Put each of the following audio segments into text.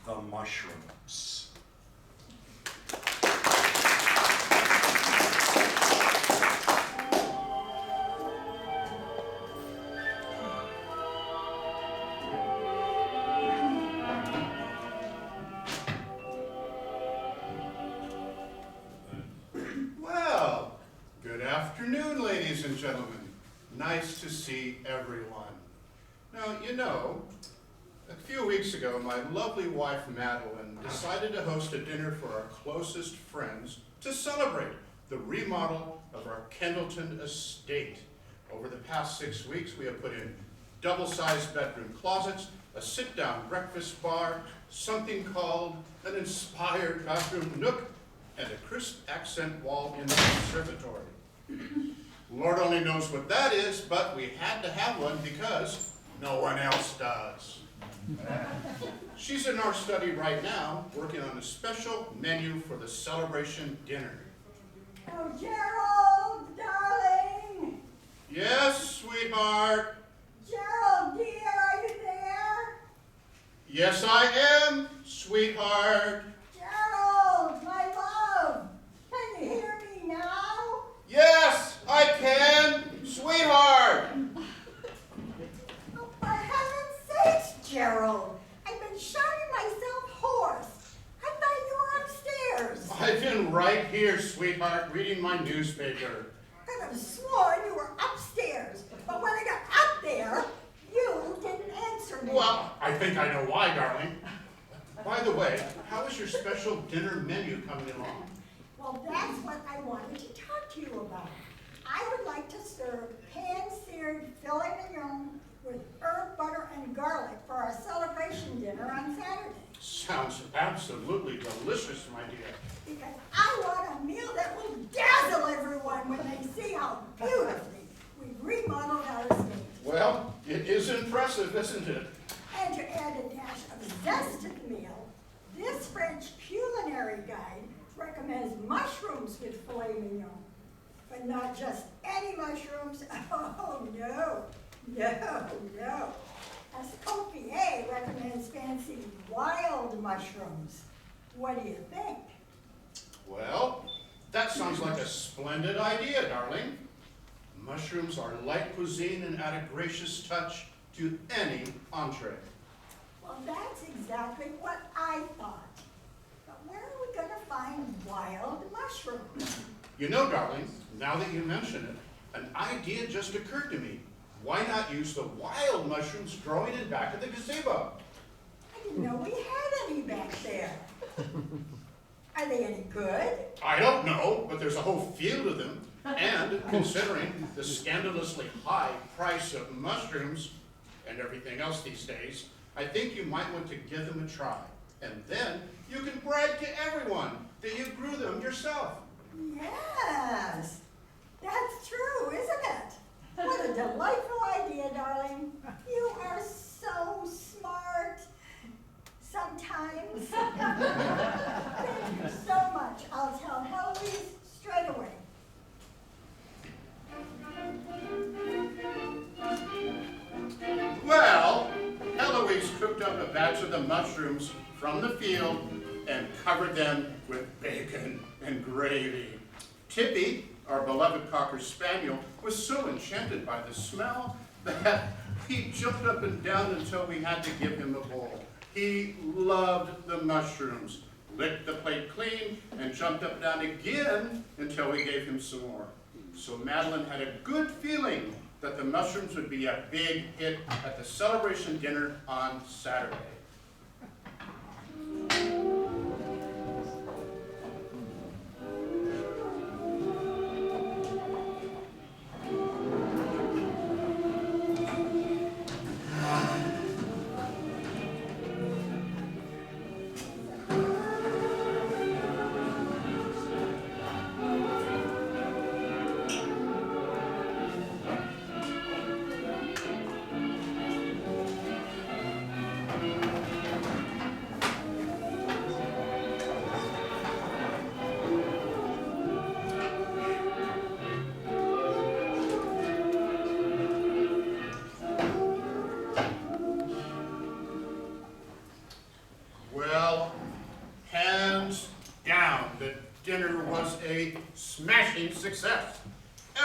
the mushrooms. Well, good afternoon, ladies and gentlemen. Nice to see everyone. Now, you know, a few weeks ago, my lovely wife, Madeline, decided to host a dinner for our closest friends to celebrate the remodel of our Kendleton estate. Over the past 6 weeks, we have put in double-sized bedroom closets, a sit-down breakfast bar, something called an inspired bathroom nook, and a crisp accent wall in the conservatory. Lord only knows what that is, but we had to have one because no one else does. She's in our study right now, working on a special menu for the celebration dinner. Oh, Gerald, darling. Yes, sweetheart. Gerald, dear, are you there? Yes, I am, sweetheart. Gerald, my love. Can you hear me now? Yes, I can, sweetheart. Oh, for heaven's sakes, Gerald. I've been shouting myself hoarse. I thought you were upstairs. I've been right here, sweetheart, reading my newspaper. I could have sworn you were upstairs, but when I got up there, you didn't answer me. Well, I think I know why, darling. By the way, how is your special dinner menu coming along? Well, that's what I wanted to talk to you about. I would like to serve pan-seared filet mignon with herb butter and garlic for our celebration dinner on Saturday. Sounds absolutely delicious, my dear. Because I want a meal that will dazzle everyone when they see how beautifully we've remodeled our estate. Well, it is impressive, isn't it? And to add a dash of zest to the meal, this French culinary guide recommends mushrooms with filet mignon. But not just any mushrooms. Oh, no. No, no. Escoffier recommends fancy wild mushrooms. What do you think? Well, that sounds like a splendid idea, darling. Mushrooms are light cuisine and add a gracious touch to any entree. Well, that's exactly what I thought. But where are we going to find wild mushrooms? You know, darling, now that you mention it, an idea just occurred to me. Why not use the wild mushrooms growing in back of the gazebo? I didn't know we had any back there. Are they any good? I don't know, but there's a whole field of them. And considering the scandalously high price of mushrooms and everything else these days, I think you might want to give them a try. And then you can brag to everyone that you grew them yourself. Yes, that's true, isn't it? What a delightful idea, darling. You are so smart. Sometimes. Thank you so much. I'll tell Heloise straight away. Well, Eloise cooked up a batch of the mushrooms from the field and covered them with bacon and gravy. Tippy, our beloved Cocker Spaniel, was so enchanted by the smell that he jumped up and down until we had to give him a bowl. He loved the mushrooms, licked the plate clean, and jumped up and down again until we gave him some more. So Madeline had a good feeling that the mushrooms would be a big hit at the celebration dinner on Saturday. Well, hands down, the dinner was a smashing success.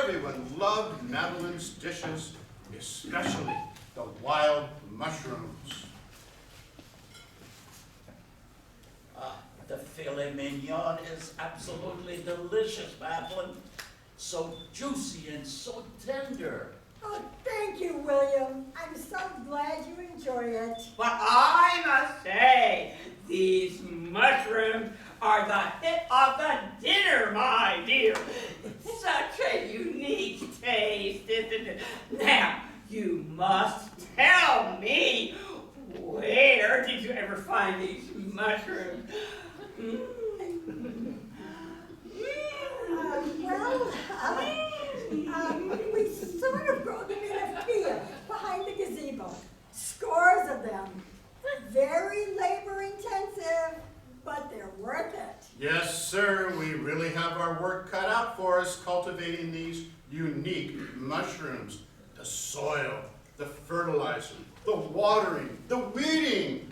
Everyone loved Madeline's dishes, especially the wild mushrooms. The filet mignon is absolutely delicious, Madeline. So juicy and so tender. Oh, thank you, William. I'm so glad you enjoy it. But I must say, these mushrooms are the hit of the dinner, my dear. Such a unique taste, isn't it? Now, you must tell me, where did you ever find these mushrooms? We sort of grow them in a field behind the gazebo. Scores of them. Very labor intensive, but they're worth it. Yes, sir, we really have our work cut out for us cultivating these unique mushrooms. The soil, the fertilizer, the watering, the weeding.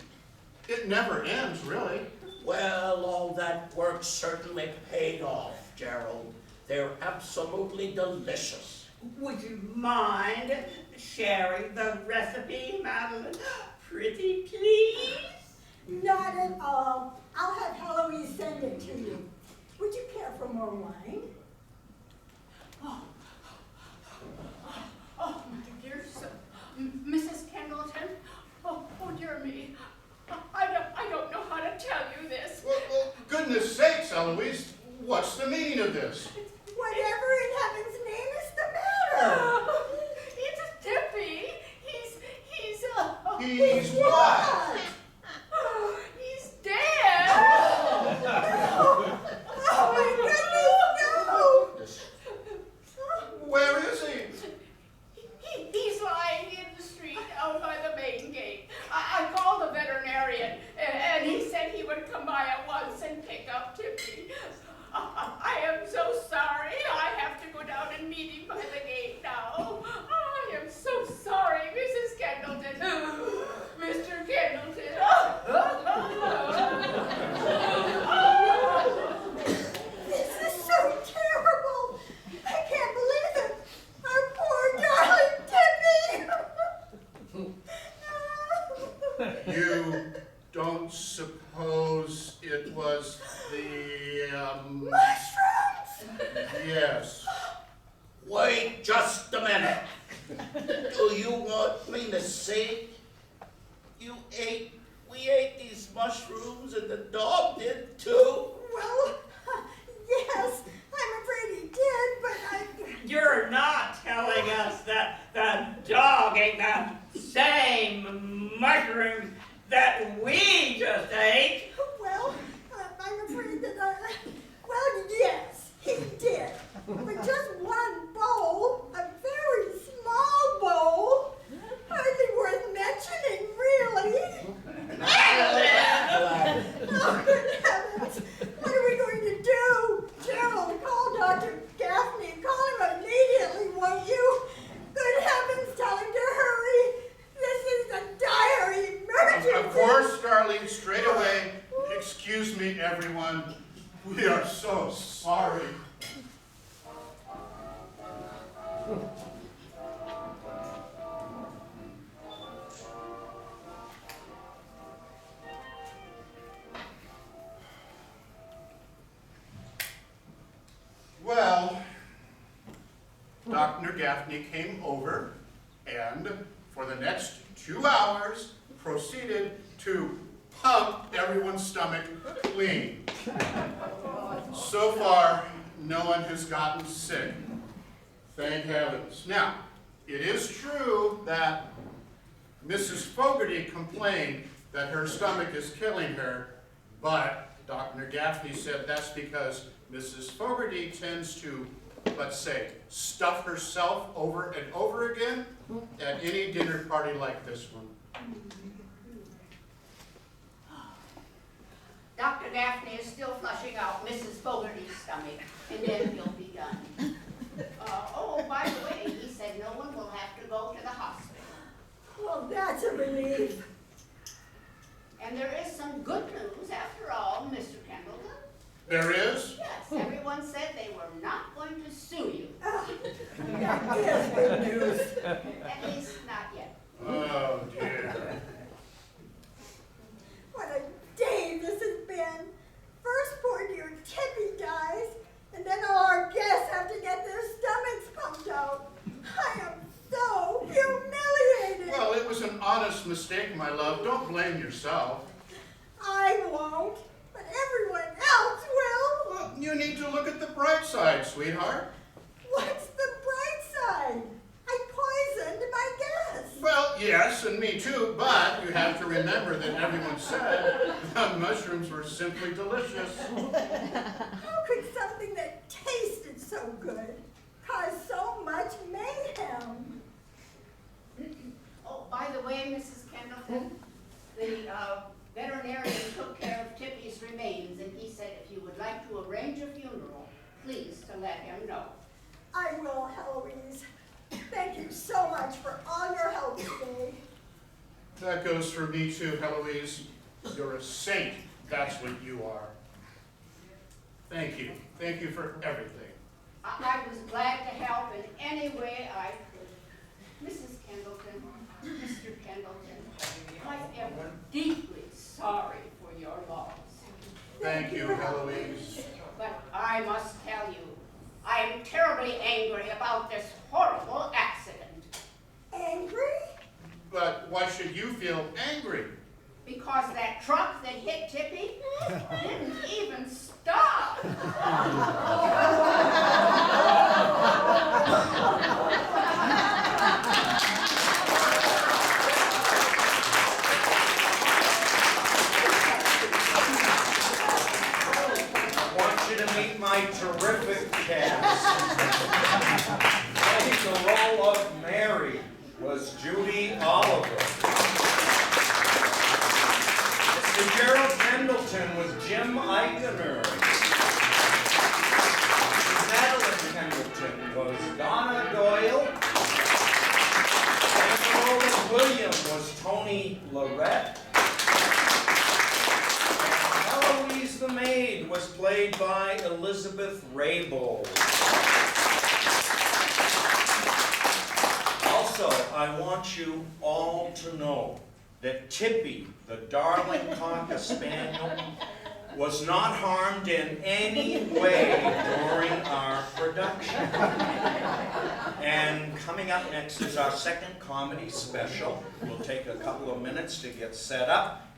It never ends, really. Well, all that work certainly paid off, Gerald. They're absolutely delicious. Would you mind sharing the recipe, Madeline? Pretty please? Not at all. I'll have Heloise send it to you. Would you care for more wine? Oh, my dear Mrs. Pendleton. Oh, dear me. I don't know how to tell you this. Well, goodness sakes, Eloise, what's the meaning of this? Whatever in heaven's name is the matter? It's Dippy. He's what? He's dead. Oh my goodness, no! Where is he? He's lying in the street out by the main gate. I called the veterinarian, and he said he would come by at once and pick up Tippy. I am so sorry. I have to go down and meet him by the gate now. I am so sorry, Mrs. Kendleton. Mr. Kendleton. This is so terrible. I can't believe it. Our poor darling Tippy. You don't suppose it was the, Mushrooms! yes. Wait just a minute. Do you want me to say we ate these mushrooms and the dog did too? Well, yes, I'm afraid he did, but I... You're not telling us that the dog ate the same mushrooms that we just ate? Well, I'm afraid that well, yes, he did. But just one bowl, a very small bowl, hardly worth mentioning, really. Oh, good heavens. What are we going to do? Gerald, call Dr. Gaffney. Call him immediately, won't you? Good heavens, tell him to hurry. This is a dire emergency. Of course, darling, straight away. Excuse me, everyone. We are so sorry. Well, Dr. Gaffney came over and for the next 2 hours proceeded to pump everyone's stomach clean. So far, no one has gotten sick. Thank heavens. Now, it is true that Mrs. Fogarty complained that her stomach is killing her, but Dr. Gaffney said that's because Mrs. Fogarty tends to, let's say, stuff herself over and over again at any dinner party like this one. Dr. Gaffney is still flushing out Mrs. Fogarty's stomach, and then he'll be done. Oh, by the way, he said no one will have to go to the hospital. Well, that's a relief. And there is some good There is? Yes, everyone said they were not going to sue you. That is good news. At least not yet. Oh, dear. What a day this has been. First poor dear Tippy dies, and then all our guests have to get their stomachs pumped out. I am so humiliated. Well, it was an honest mistake, my love. Don't blame yourself. I won't, but everyone else will. Well, you need to look at the bright side, sweetheart. What's the bright side? I poisoned my guests. Well, yes, and me too, but you have to remember that everyone said the mushrooms were simply delicious. How could something that tasted so good cause so much mayhem? Oh, by the way, Mrs. Kendleton, the veterinarian took care of Tippy's remains, and he said if you would like to arrange a funeral, please to let him know. I will, Heloise. Thank you so much for all your help today. That goes for me too, Heloise. You're a saint, that's what you are. Thank you. Thank you for everything. I was glad to help in any way I could. Mrs. Kendleton, Mr. Kendleton, I am deeply sorry for your loss. Thank you, Heloise. But I must tell you, I am terribly angry about this horrible accident. Angry? But why should you feel angry? Because that truck that hit Tippy didn't even stop. I want you to meet my terrific cast. Playing the role of Mary was Judy Oliver. Mr. Gerald Pendleton was Jim Eichener. Madeline Pendleton was Donna Doyle. And Roland William was Tony Lorette. Eloise the maid was played by Elizabeth Raybould. Also, I want you all to know that Tippy, the darling Cocker Spaniel, was not harmed in any way during our production. And coming up next is our second comedy special. We'll take a couple of minutes to get set up.